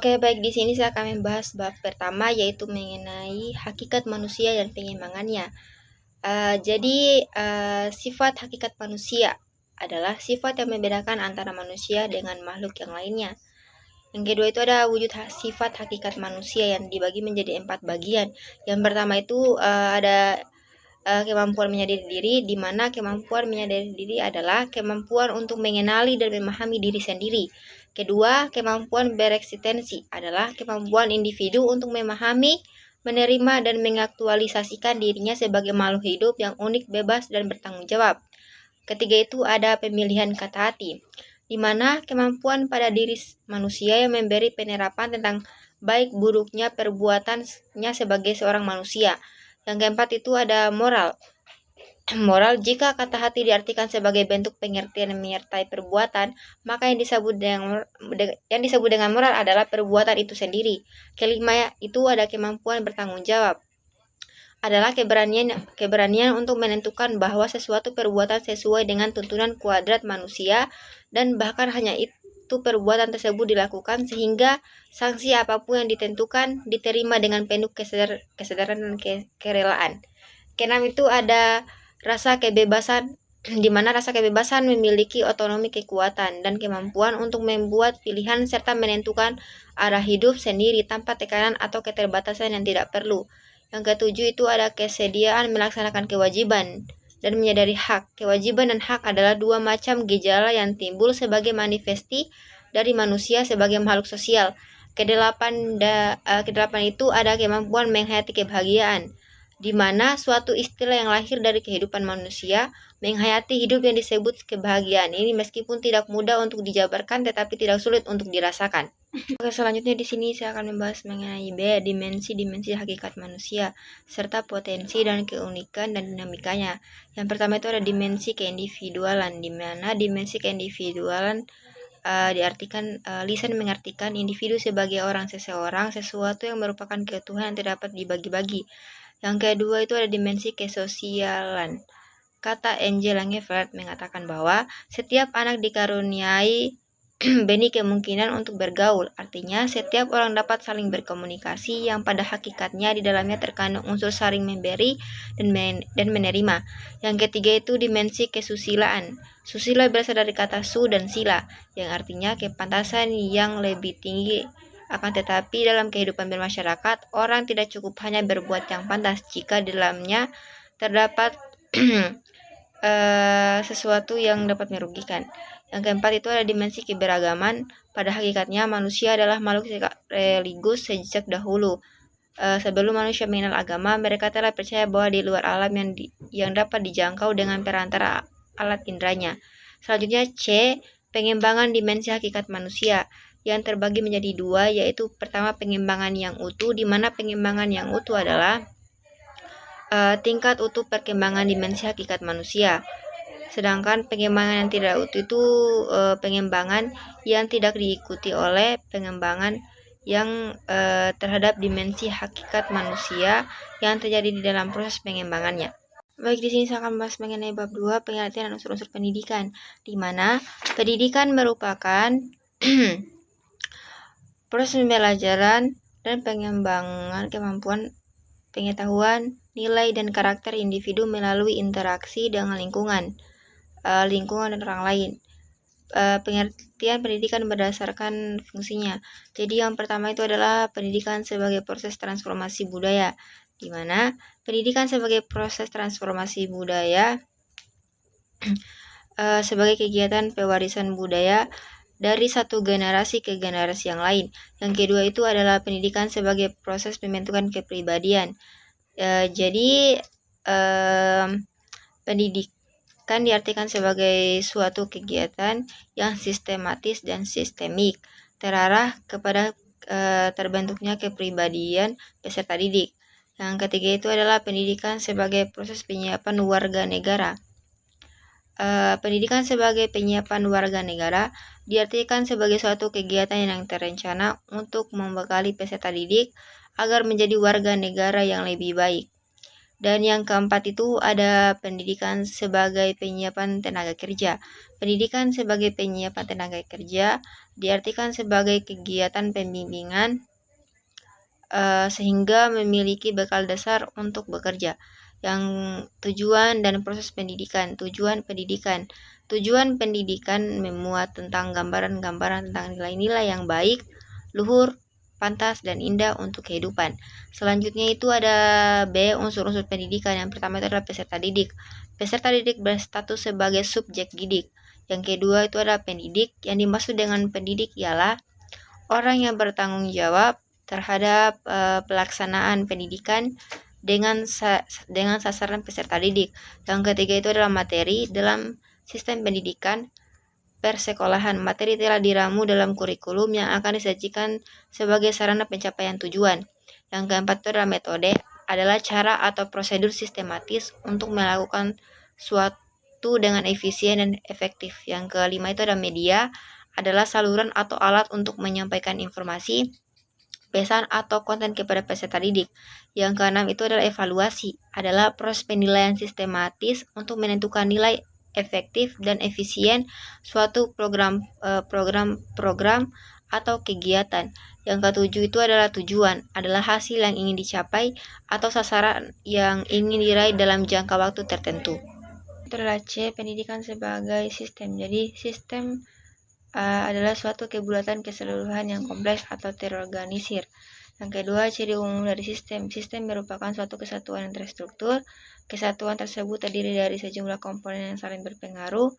Oke, baik, di sini saya akan membahas bab pertama, yaitu mengenai hakikat manusia dan pengembangannya. Sifat hakikat manusia adalah sifat yang membedakan antara manusia dengan makhluk yang lainnya. Yang kedua itu ada wujud sifat hakikat manusia yang dibagi menjadi 4 bagian. Yang pertama itu ada kemampuan menyadari diri, di mana kemampuan menyadari diri adalah kemampuan untuk mengenali dan memahami diri sendiri. Kedua, kemampuan bereksistensi adalah kemampuan individu untuk memahami, menerima, dan mengaktualisasikan dirinya sebagai makhluk hidup yang unik, bebas, dan bertanggung jawab. Ketiga itu ada pemilihan kata hati, di mana kemampuan pada diri manusia yang memberi penerapan tentang baik buruknya perbuatannya sebagai seorang manusia. Yang keempat itu ada moral. Moral, jika kata hati diartikan sebagai bentuk pengertian menyertai perbuatan, maka yang disebut dengan moral adalah perbuatan itu sendiri. Kelima itu ada kemampuan bertanggung jawab, adalah keberanian untuk menentukan bahwa sesuatu perbuatan sesuai dengan tuntunan kuadrat manusia, dan bahkan hanya itu perbuatan tersebut dilakukan sehingga sanksi apapun yang ditentukan diterima dengan penuh kesadaran dan kerelaan. Keenam itu ada rasa kebebasan, di mana rasa kebebasan memiliki otonomi kekuatan dan kemampuan untuk membuat pilihan serta menentukan arah hidup sendiri tanpa tekanan atau keterbatasan yang tidak perlu. Yang ketujuh itu ada kesediaan melaksanakan kewajiban dan menyadari hak. Kewajiban dan hak adalah dua macam gejala yang timbul sebagai manifesti dari manusia sebagai makhluk sosial. Kedelapan itu ada kemampuan menghayati kebahagiaan, di mana suatu istilah yang lahir dari kehidupan manusia menghayati hidup yang disebut kebahagiaan ini meskipun tidak mudah untuk dijabarkan tetapi tidak sulit untuk dirasakan. Oke, selanjutnya di sini saya akan membahas mengenai dimensi hakikat manusia serta potensi dan keunikan dan dinamikanya. Yang pertama itu ada dimensi keindividualan, di mana dimensi keindividualan diartikan lisan mengartikan individu sebagai orang seseorang, sesuatu yang merupakan keutuhan yang tidak dapat dibagi-bagi. Yang kedua itu ada dimensi kesosialan. Kata Angela Ngevert mengatakan bahwa setiap anak dikaruniai benih kemungkinan untuk bergaul. Artinya, setiap orang dapat saling berkomunikasi yang pada hakikatnya di dalamnya terkandung unsur saling memberi dan menerima. Yang ketiga itu dimensi kesusilaan. Susila berasal dari kata su dan sila, yang artinya kepantasan yang lebih tinggi. Akan tetapi dalam kehidupan bermasyarakat, orang tidak cukup hanya berbuat yang pantas jika di dalamnya terdapat sesuatu yang dapat merugikan. Yang keempat itu ada dimensi keberagaman. Pada hakikatnya manusia adalah makhluk religius sejak dahulu. Sebelum manusia mengenal agama, mereka telah percaya bahwa di luar alam yang dapat dijangkau dengan perantara alat indranya. Selanjutnya C, pengembangan dimensi hakikat manusia yang terbagi menjadi dua, yaitu pertama pengembangan yang utuh, di mana pengembangan yang utuh adalah tingkat utuh perkembangan dimensi hakikat manusia. Sedangkan pengembangan yang tidak utuh itu pengembangan yang tidak diikuti oleh pengembangan yang terhadap dimensi hakikat manusia yang terjadi di dalam proses pengembangannya. Baik, di sini saya akan membahas mengenai bab 2, pengertian dan unsur-unsur pendidikan, di mana pendidikan merupakan proses pembelajaran dan pengembangan kemampuan pengetahuan, nilai, dan karakter individu melalui interaksi dengan lingkungan dan orang lain. Pengertian pendidikan berdasarkan fungsinya. Jadi yang pertama itu adalah pendidikan sebagai proses transformasi budaya, di mana pendidikan sebagai proses transformasi budaya sebagai kegiatan pewarisan budaya dari satu generasi ke generasi yang lain. Yang kedua itu adalah pendidikan sebagai proses pembentukan kepribadian. Pendidikan diartikan sebagai suatu kegiatan yang sistematis dan sistemik, terarah kepada terbentuknya kepribadian peserta didik. Yang ketiga itu adalah pendidikan sebagai proses penyiapan warga negara. Pendidikan sebagai penyiapan warga negara diartikan sebagai suatu kegiatan yang terencana untuk membekali peserta didik agar menjadi warga negara yang lebih baik. Dan yang keempat itu ada pendidikan sebagai penyiapan tenaga kerja. Pendidikan sebagai penyiapan tenaga kerja diartikan sebagai kegiatan pembimbingan sehingga memiliki bekal dasar untuk bekerja. Yang tujuan dan proses pendidikan. Tujuan pendidikan memuat tentang gambaran-gambaran tentang nilai-nilai yang baik, luhur, pantas, dan indah untuk kehidupan. Selanjutnya itu ada B, unsur-unsur pendidikan. Yang pertama itu adalah peserta didik. Peserta didik berstatus sebagai subjek didik. Yang kedua itu ada pendidik. Yang dimaksud dengan pendidik ialah orang yang bertanggung jawab terhadap pelaksanaan pendidikan dengan sasaran peserta didik. Yang ketiga itu adalah materi. Dalam sistem pendidikan persekolahan, materi telah diramu dalam kurikulum yang akan disajikan sebagai sarana pencapaian tujuan. Yang keempat itu adalah metode, adalah cara atau prosedur sistematis untuk melakukan suatu dengan efisien dan efektif. Yang kelima itu adalah media, adalah saluran atau alat untuk menyampaikan informasi, pesan atau konten kepada peserta didik. Yang keenam itu adalah evaluasi, adalah proses penilaian sistematis untuk menentukan nilai efektif dan efisien suatu program atau kegiatan. Yang ketujuh itu adalah tujuan, adalah hasil yang ingin dicapai atau sasaran yang ingin diraih dalam jangka waktu tertentu. Itu adalah C, pendidikan sebagai sistem. Jadi sistem adalah suatu kebulatan keseluruhan yang kompleks atau terorganisir. Yang kedua, ciri umum dari sistem. Sistem merupakan suatu kesatuan yang terstruktur. Kesatuan tersebut terdiri dari sejumlah komponen yang saling berpengaruh.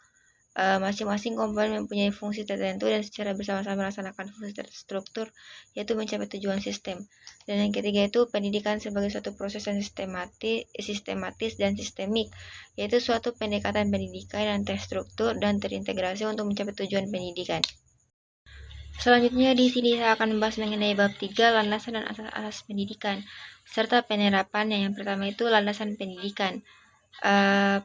Masing-masing komponen mempunyai fungsi tertentu dan secara bersama-sama melaksanakan fungsi terstruktur, yaitu mencapai tujuan sistem. Dan yang ketiga itu pendidikan sebagai suatu proses yang sistematis dan sistemik, yaitu suatu pendekatan pendidikan yang terstruktur dan terintegrasi untuk mencapai tujuan pendidikan. Selanjutnya di sini saya akan membahas mengenai bab 3, landasan dan asas-asas pendidikan, serta penerapannya. Yang pertama itu landasan pendidikan.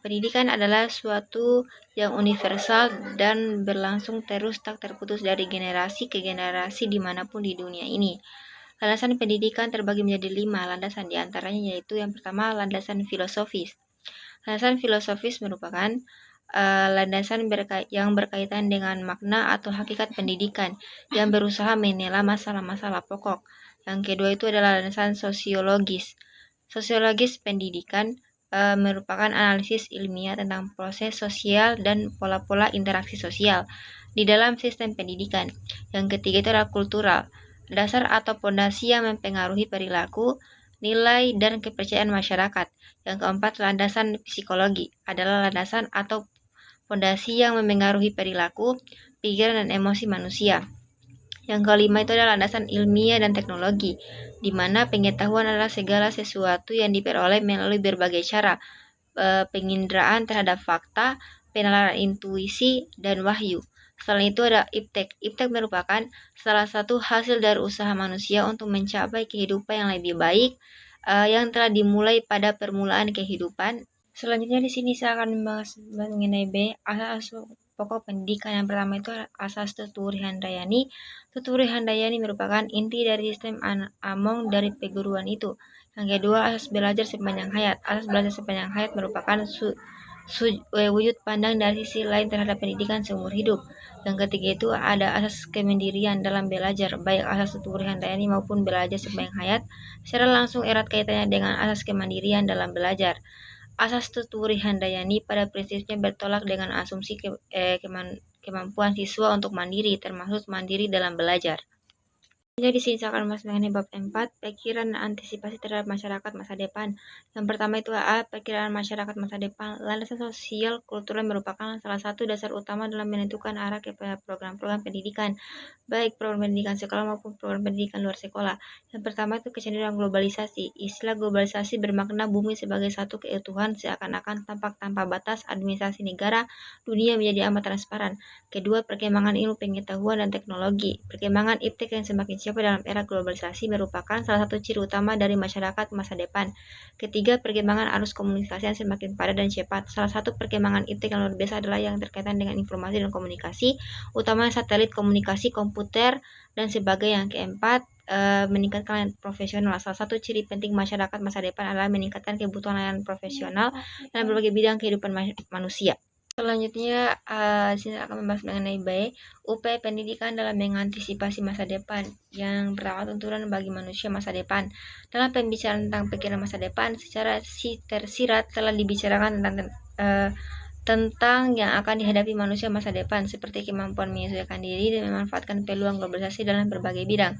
Pendidikan adalah suatu yang universal dan berlangsung terus tak terputus dari generasi ke generasi dimanapun di dunia ini. Landasan pendidikan terbagi menjadi 5 landasan, diantaranya yaitu yang pertama landasan filosofis. Landasan filosofis merupakan landasan yang berkaitan dengan makna atau hakikat pendidikan yang berusaha menela masalah-masalah pokok. Yang kedua itu adalah landasan sosiologis. Sosiologis pendidikan merupakan analisis ilmiah tentang proses sosial dan pola-pola interaksi sosial di dalam sistem pendidikan. Yang ketiga itu adalah kultural, dasar atau pondasi yang mempengaruhi perilaku, nilai, dan kepercayaan masyarakat. Yang keempat, landasan psikologi, adalah landasan atau pondasi yang mempengaruhi perilaku, pikiran, dan emosi manusia. Yang kelima itu adalah landasan ilmiah dan teknologi, di mana pengetahuan adalah segala sesuatu yang diperoleh melalui berbagai cara, penginderaan terhadap fakta, penalaran intuisi, dan wahyu. Selain itu ada iptek. Iptek merupakan salah satu hasil dari usaha manusia untuk mencapai kehidupan yang lebih baik, yang telah dimulai pada permulaan kehidupan. Selanjutnya di sini saya akan membahas mengenai B, asas pokok pendidikan. Yang pertama itu asas Tuturi Handayani. Tuturi Handayani merupakan inti dari sistem Among dari perguruan itu. Yang kedua, asas belajar sepanjang hayat. Asas belajar sepanjang hayat merupakan wujud pandang dari sisi lain terhadap pendidikan seumur hidup. Yang ketiga itu ada asas kemandirian dalam belajar, baik asas Tuturi Handayani maupun belajar sepanjang hayat secara langsung erat kaitannya dengan asas kemandirian dalam belajar. Asas Tuturi Handayani pada prinsipnya bertolak dengan asumsi kemampuan siswa untuk mandiri, termasuk mandiri dalam belajar. Jadi di sini saya akan membahas mengenai bab 4, pikiran dan antisipasi terhadap masyarakat masa depan. Yang pertama itu A, perkiraan masyarakat masa depan. Landasan sosial kultural merupakan salah satu dasar utama dalam menentukan arah kepada program-program pendidikan, baik program pendidikan sekolah maupun program pendidikan luar sekolah. Yang pertama itu kecenderungan globalisasi. Istilah globalisasi bermakna bumi sebagai satu keutuhan seakan-akan tampak tanpa batas. Administrasi negara dunia menjadi amat transparan. Kedua, perkembangan ilmu pengetahuan dan teknologi. Perkembangan iptek yang semakin cepat dalam era globalisasi merupakan salah satu ciri utama dari masyarakat masa depan. Ketiga, perkembangan arus komunikasi yang semakin padat dan cepat. Salah satu perkembangan iptek yang luar biasa adalah yang terkaitan dengan informasi dan komunikasi, utamanya satelit komunikasi, komputer, dan sebagainya. Yang keempat, meningkatkan profesional. Salah satu ciri penting masyarakat masa depan adalah meningkatkan kebutuhan layanan profesional dalam berbagai bidang kehidupan manusia. Selanjutnya, sini akan membahas mengenai upaya pendidikan dalam mengantisipasi masa depan. Yang pertama, tuntunan bagi manusia masa depan. Dalam pembicaraan tentang pikiran masa depan, secara tersirat telah dibicarakan tentang yang akan dihadapi manusia masa depan, seperti kemampuan menyesuaikan diri dan memanfaatkan peluang globalisasi dalam berbagai bidang.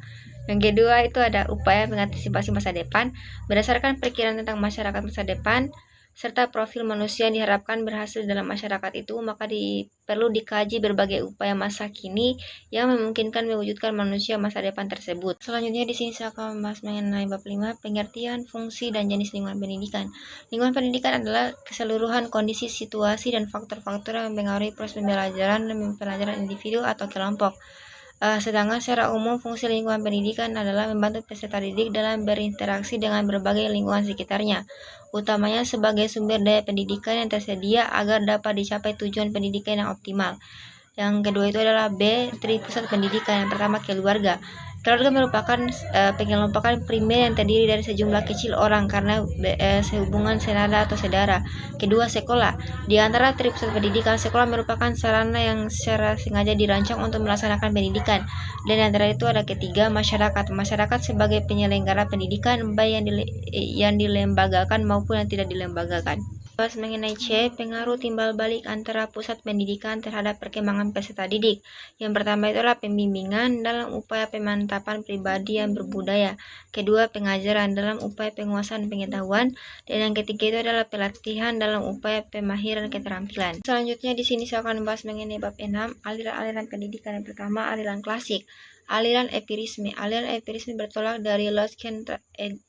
Yang kedua itu ada upaya mengantisipasi masa depan berdasarkan perkiraan tentang masyarakat masa depan serta profil manusia yang diharapkan berhasil dalam masyarakat itu, maka perlu dikaji berbagai upaya masa kini yang memungkinkan mewujudkan manusia masa depan tersebut. Selanjutnya di sini saya akan membahas mengenai bab 5, pengertian, fungsi, dan jenis lingkungan pendidikan. Lingkungan pendidikan adalah keseluruhan kondisi, situasi, dan faktor-faktor yang mempengaruhi proses pembelajaran dan pembelajaran individu atau kelompok. Sedangkan secara umum fungsi lingkungan pendidikan adalah membantu peserta didik dalam berinteraksi dengan berbagai lingkungan sekitarnya, utamanya sebagai sumber daya pendidikan yang tersedia agar dapat dicapai tujuan pendidikan yang optimal. Yang kedua itu adalah tri pusat pendidikan. Yang pertama, keluarga. Keluarga merupakan pengelompokan primer yang terdiri dari sejumlah kecil orang karena sehubungan senada atau saudara. Kedua, sekolah. Di antara tri pusat pendidikan, sekolah merupakan sarana yang secara sengaja dirancang untuk melaksanakan pendidikan. Dan antara itu ada ketiga, masyarakat. Masyarakat sebagai penyelenggara pendidikan baik yang dilembagakan maupun yang tidak dilembagakan. Bahas mengenai C, pengaruh timbal balik antara pusat pendidikan terhadap perkembangan peserta didik. Yang pertama itu adalah pembimbingan dalam upaya pemantapan pribadi yang berbudaya. Kedua, pengajaran dalam upaya penguasaan pengetahuan. Dan yang ketiga itu adalah pelatihan dalam upaya pemahiran keterampilan. Selanjutnya di sini saya akan membahas mengenai bab 6, aliran-aliran pendidikan. Yang pertama, aliran klasik. Aliran empirisme. Aliran empirisme bertolak dari Losken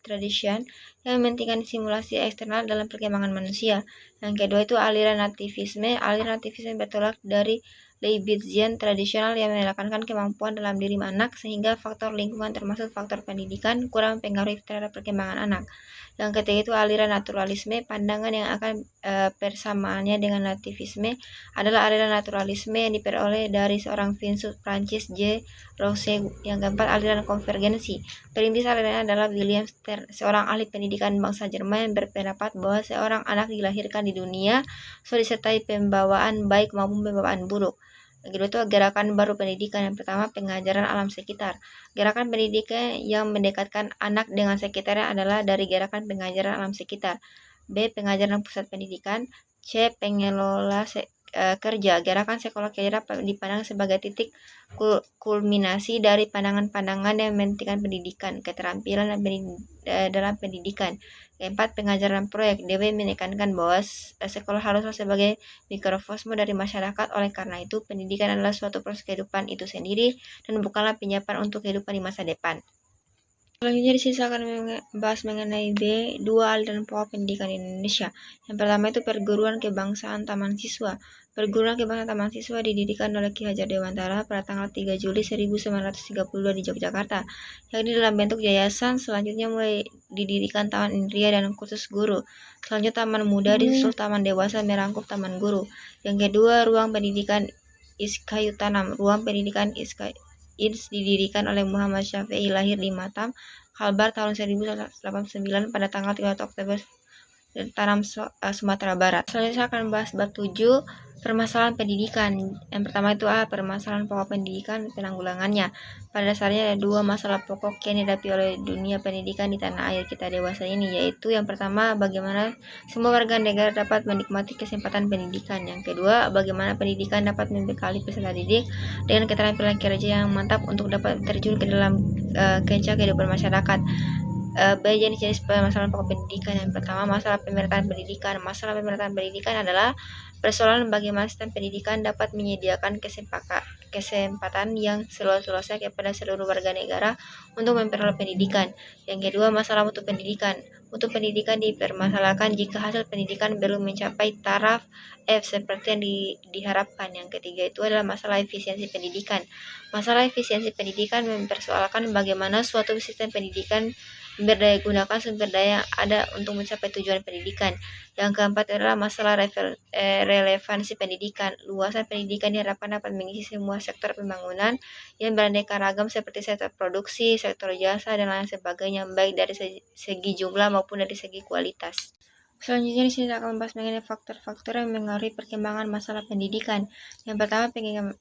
tradition yang mementingkan simulasi eksternal dalam perkembangan manusia. Yang kedua itu aliran nativisme. Aliran nativisme bertolak dari Leibnizian tradisional yang menekankan kemampuan dalam diri anak sehingga faktor lingkungan termasuk faktor pendidikan kurang mempengaruhi terhadap perkembangan anak. Yang ketiga itu aliran naturalisme. Pandangan yang akan persamaannya dengan nativisme adalah aliran naturalisme yang diperoleh dari seorang filsuf Prancis J. Rousseau. Yang keempat, aliran konvergensi. Perintis aliran adalah William Stern, seorang ahli pendidikan bangsa Jerman yang berpendapat bahwa seorang anak dilahirkan di dunia disertai pembawaan baik maupun pembawaan buruk. Yang kedua itu gerakan baru pendidikan. Yang pertama, pengajaran alam sekitar. Gerakan pendidikan yang mendekatkan anak dengan sekitarnya adalah dari gerakan pengajaran alam sekitar. B. Pengajaran pusat pendidikan. C. Pengelola kerja. Gerakan sekolah kerja dipandang sebagai titik kulminasi dari pandangan-pandangan yang mementingkan pendidikan, keterampilan dalam pendidikan. Keempat, pengajaran proyek. DW menekankan bahwa sekolah haruslah sebagai mikrokosmo dari masyarakat. Oleh karena itu, pendidikan adalah suatu proses kehidupan itu sendiri dan bukanlah penyiapan untuk kehidupan di masa depan. Selanjutnya di sini saya akan membahas mengenai B2 aliran pokok pendidikan di Indonesia. Yang pertama itu perguruan kebangsaan Taman Siswa. Perguruan kebangsaan Taman Siswa didirikan oleh Ki Hajar Dewantara pada tanggal 3 Juli 1932 di Yogyakarta, yakni dalam bentuk yayasan. Selanjutnya mulai didirikan Taman Indria dan kursus guru. Selanjutnya Taman Muda disusul Taman Dewasa merangkup Taman Guru. Yang kedua, ruang pendidikan Iskayu Tanam. Ruang pendidikan INS didirikan oleh Muhammad Syafi'i, lahir di Matam, Kalbar tahun 1989 pada tanggal 3 Oktober Tanam, Sumatera Barat. Selanjutnya saya akan membahas bab 7, permasalahan pendidikan. Yang pertama itu permasalahan pokok pendidikan, penanggulangannya. Pada dasarnya ada dua masalah pokok yang dihadapi oleh dunia pendidikan di tanah air kita dewasa ini, yaitu yang pertama, bagaimana semua warga negara dapat menikmati kesempatan pendidikan. Yang kedua, bagaimana pendidikan dapat membekali peserta didik dengan keterampilan kerja yang mantap untuk dapat terjun ke dalam kancah kehidupan masyarakat. Baik jenis-jenis permasalahan pokok pendidikan. Yang pertama, masalah pemerataan pendidikan. Masalah pemerataan pendidikan adalah persoalan bagaimana sistem pendidikan dapat menyediakan kesempatan yang seluas-luasnya kepada seluruh warga negara untuk memperoleh pendidikan. Yang kedua, masalah mutu pendidikan. Mutu pendidikan dipermasalahkan jika hasil pendidikan belum mencapai taraf F seperti yang diharapkan. Yang ketiga itu adalah masalah efisiensi pendidikan. Masalah efisiensi pendidikan mempersoalkan bagaimana suatu sistem pendidikan memberdayagunakan sumber daya yang ada untuk mencapai tujuan pendidikan. Yang keempat adalah masalah relevansi pendidikan. Luasan pendidikan diharapkan dapat mengisi semua sektor pembangunan yang beraneka ragam seperti sektor produksi, sektor jasa, dan lain sebagainya, baik dari segi jumlah maupun dari segi kualitas. Selanjutnya di sini akan membahas mengenai faktor-faktor yang mengaruhi perkembangan masalah pendidikan. Yang pertama,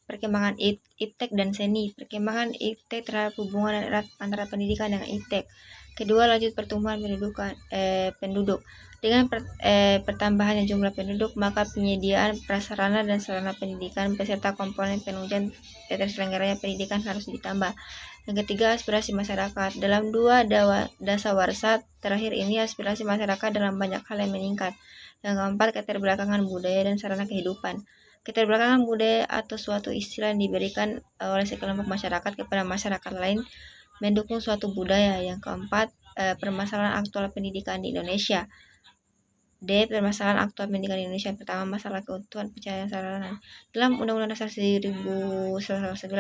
perkembangan iptek dan seni. Perkembangan iptek terhadap hubungan erat antara pendidikan dengan iptek. Kedua, lanjut pertumbuhan penduduk. Dengan pertambahannya jumlah penduduk, maka penyediaan prasarana dan sarana pendidikan beserta komponen penunjang terselenggaranya pendidikan harus ditambah. Yang ketiga, aspirasi masyarakat. Dalam dua dasawarsa terakhir ini, aspirasi masyarakat dalam banyak hal yang meningkat. Yang keempat, keterbelakangan budaya dan sarana kehidupan. Keterbelakangan budaya atau suatu istilah yang diberikan oleh sekelompok masyarakat kepada masyarakat lain mendukung suatu budaya. Yang keempat, permasalahan aktual pendidikan di Indonesia. D. Permasalahan aktual pendidikan di Indonesia. Yang pertama, masalah keutuhan pencahayaan sarana. Dalam Undang-Undang Dasar 1949,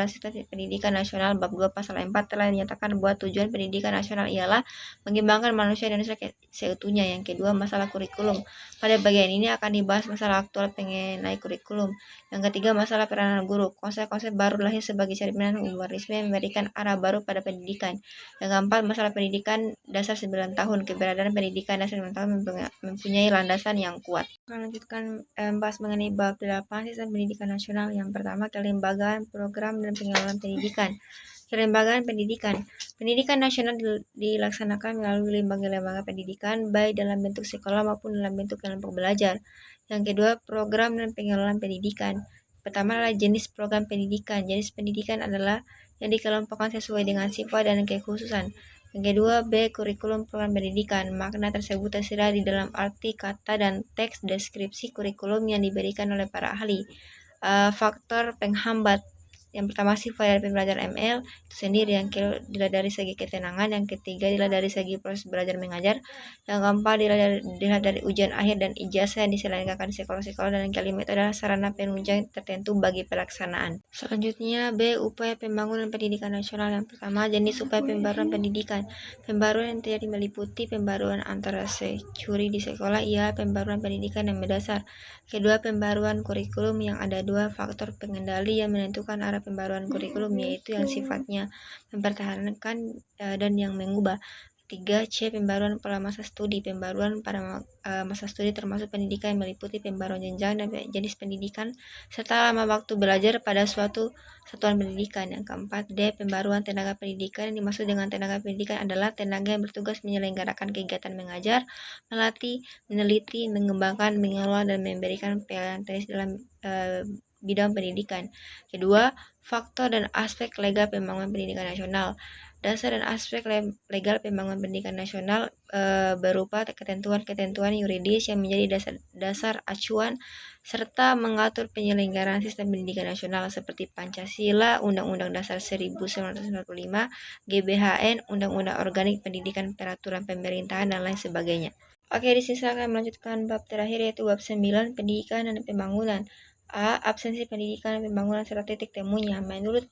Sistem Pendidikan Nasional Bab 2 Pasal 4 telah menyatakan bahwa tujuan pendidikan nasional ialah mengembangkan manusia Indonesia seutuhnya. Yang kedua, masalah kurikulum. Pada bagian ini akan dibahas masalah aktual mengenai kurikulum. Yang ketiga, masalah peranan guru. Konsep-konsep baru lahir sebagai cerminan humanisme yang memberikan arah baru pada pendidikan. Yang keempat, masalah pendidikan dasar 9 tahun. Keberadaan pendidikan dasar 9 tahun mempunyai landasan yang kuat. Akan lanjutkan bahas mengenai bab 8 Sistem Pendidikan Nasional. Yang pertama, kelembagaan, program, dan pengelolaan pendidikan. Kelembagaan pendidikan. Pendidikan nasional dilaksanakan melalui lembaga-lembaga pendidikan, baik dalam bentuk sekolah maupun dalam bentuk kelompok belajar. Yang kedua, program dan pengelolaan pendidikan. Pertama adalah jenis program pendidikan. Jenis pendidikan adalah yang dikelompokkan sesuai dengan sifat dan kekhususan. Yang kedua, B. Kurikulum program pendidikan. Makna tersebut tersirat di dalam arti kata dan teks deskripsi kurikulum yang diberikan oleh para ahli. Faktor penghambat. Yang pertama, sifat dari pembelajaran ML itu sendiri. Yang kedua, dilihat dari segi ketenangan. Yang ketiga, dilihat dari segi proses belajar mengajar. Yang keempat, dilihat dari ujian akhir dan ijazah yang diselenggarakan di sekolah-sekolah. Dan yang kelima itu adalah sarana penunjang tertentu bagi pelaksanaan. Selanjutnya, B. Upaya pembangunan pendidikan nasional. Yang pertama, jenis upaya pembaruan pendidikan. Pembaruan yang terjadi meliputi pembaruan antara securi di sekolah, ia pembaruan pendidikan yang mendasar. Kedua, pembaruan kurikulum yang ada dua faktor pengendali yang menentukan arah pembaruan kurikulum, yaitu yang sifatnya mempertahankan dan yang mengubah. Ketiga, C. Pembaruan pola masa studi. Pembaruan pada masa studi termasuk pendidikan yang meliputi pembaruan jenjang dan jenis pendidikan serta lama waktu belajar pada suatu satuan pendidikan. Yang keempat, D. Pembaruan tenaga pendidikan. Yang dimaksud dengan tenaga pendidikan adalah tenaga yang bertugas menyelenggarakan kegiatan mengajar, melatih, meneliti, mengembangkan, mengelola, dan memberikan pelayanan teknis dalam bidang pendidikan. Kedua, faktor dan aspek legal pembangunan pendidikan nasional. Dasar dan aspek legal pembangunan pendidikan nasional berupa ketentuan-ketentuan yuridis yang menjadi dasar acuan serta mengatur penyelenggaraan sistem pendidikan nasional seperti Pancasila, Undang-Undang Dasar 1945, GBHN, Undang-Undang Organik Pendidikan, Peraturan Pemerintahan, dan lain sebagainya. Oke, di sini saya akan melanjutkan bab terakhir yaitu bab 9, pendidikan dan pembangunan. A. Absensi pendidikan dan pembangunan serta titik temunya. Menurut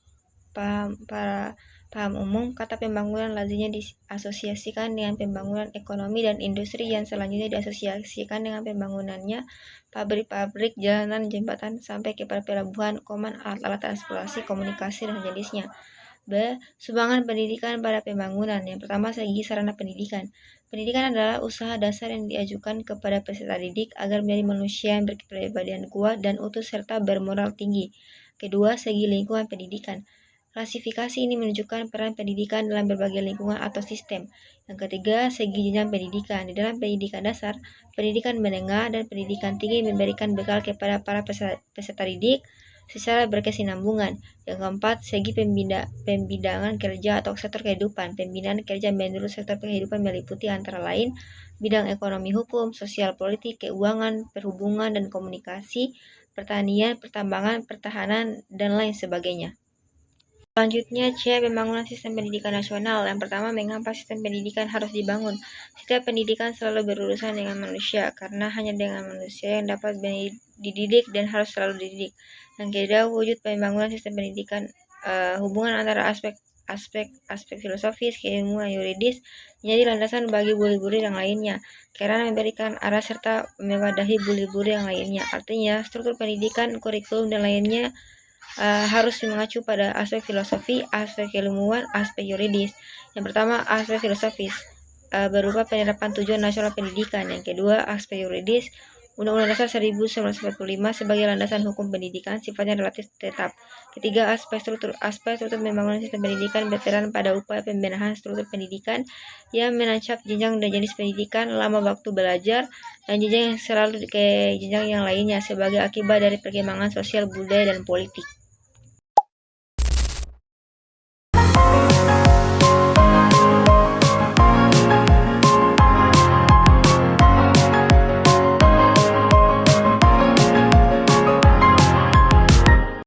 paham umum, kata pembangunan lazimnya diasosiasikan dengan pembangunan ekonomi dan industri yang selanjutnya diasosiasikan dengan pembangunannya pabrik-pabrik, jalanan, jembatan, sampai kepada pelabuhan, alat-alat transportasi, komunikasi, dan jenisnya. B. Sumbangan pendidikan pada pembangunan. Yang pertama, segi sarana pendidikan. Pendidikan adalah usaha dasar yang diajukan kepada peserta didik agar menjadi manusia yang berkepribadian kuat dan utuh serta bermoral tinggi. Kedua, segi lingkungan pendidikan. Klasifikasi ini menunjukkan peran pendidikan dalam berbagai lingkungan atau sistem. Yang ketiga, segi jenjang pendidikan. Di dalam pendidikan dasar, pendidikan menengah, dan pendidikan tinggi memberikan bekal kepada para peserta didik secara berkesinambungan. Yang keempat, segi pembidangan kerja atau sektor kehidupan. Pembinaan kerja menurut sektor kehidupan meliputi antara lain bidang ekonomi, hukum, sosial, politik, keuangan, perhubungan dan komunikasi, pertanian, pertambangan, pertahanan, dan lain sebagainya. Selanjutnya, C. Pembangunan sistem pendidikan nasional. Yang pertama, mengapa sistem pendidikan harus dibangun? Setiap pendidikan selalu berurusan dengan manusia, karena hanya dengan manusia yang dapat dididik dan harus selalu dididik. Yang kedua, wujud pembangunan sistem pendidikan. Hubungan antara aspek aspek filosofis, keilmuan, yuridis menjadi landasan bagi budi-budi yang lainnya, karena memberikan arah serta mewadahi budi-budi yang lainnya. Artinya, struktur pendidikan, kurikulum, dan lainnya harus mengacu pada aspek filosofi, aspek keilmuan, aspek yuridis. Yang pertama, aspek filosofis berupa penerapan tujuan nasional pendidikan. Yang kedua, aspek yuridis, Undang-Undang Dasar 1945 sebagai landasan hukum pendidikan sifatnya relatif tetap. Ketiga, aspek struktur pembangunan sistem pendidikan berperan pada upaya pembenahan struktur pendidikan yang menancap jenjang dan jenis pendidikan, lama waktu belajar, dan jenjang yang selalu ke jenjang yang lainnya sebagai akibat dari perkembangan sosial, budaya, dan politik.